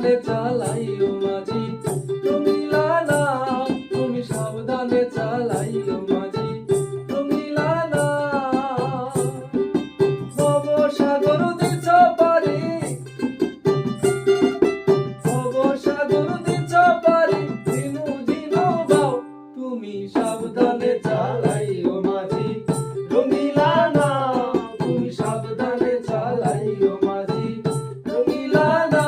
সাবধানে চালাইও মাঝি রঙিলা না, তুমি সাবধানে চালাইও মাঝি রঙিলা না। ভব সাগর দিছ পারি, ভব সাগর দিছ পারি, ঝিনু ঝিনু বাও, তুমি সাবধানে চালাইও মাঝি রঙিলা না, তুমি সাবধানে চালাইও মাঝি রঙিলা না।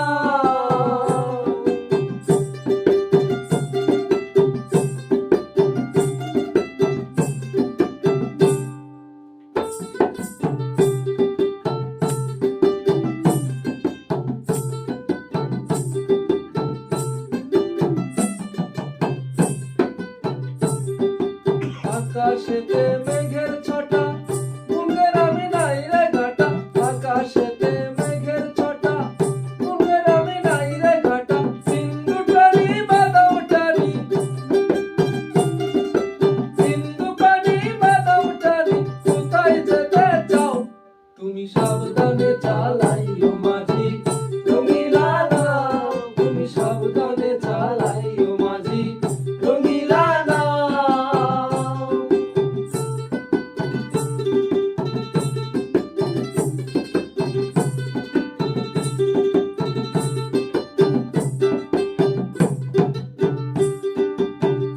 আকাশেতে মেঘের ছটা, ঘুমের আমি নাই রে ঘাটা, আকাশেতে মেঘের ছটা, ঘুমের আমি নাই রে ঘাটা, সিন্ধু পানি বাদাও টানি, সিন্ধু পানি বাদাও টানি, কোথায় যেতে চাও, তুমি সাবধানে চালাইও মাঝি রঙিলা না, তুমি সাবধানে চালাইও মাঝি রঙিলা না।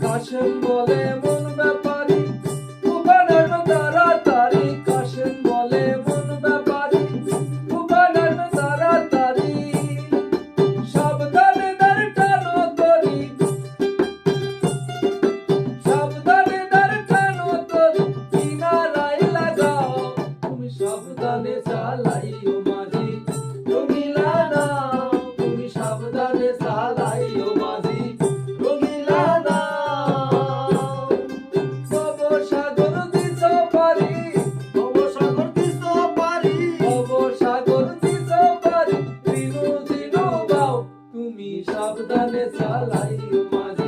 কাশেম বলে মন ব্যাপারী, উপানার তাড়াতাড়ি, কাশেম বলে মন ব্যাপারী, উপানার তাড়াতাড়ি, সাবধানে দাঁড় টানো তরি, সাবধানে দাঁড় টানো তরি, কিনারায় লাগাও, তুমি সাবধানে চালাইও মাঝি রঙিলা না, তুমি সাবধানে চালাইও মাঝি রঙিলা না। ভব সাগর দিছ পারি, ভব সাগর দিছ পারি, ভব সাগর দিছ পারি, ঝিনু ঝিনু বাও, তুমি সাবধানে চালাইও মাঝি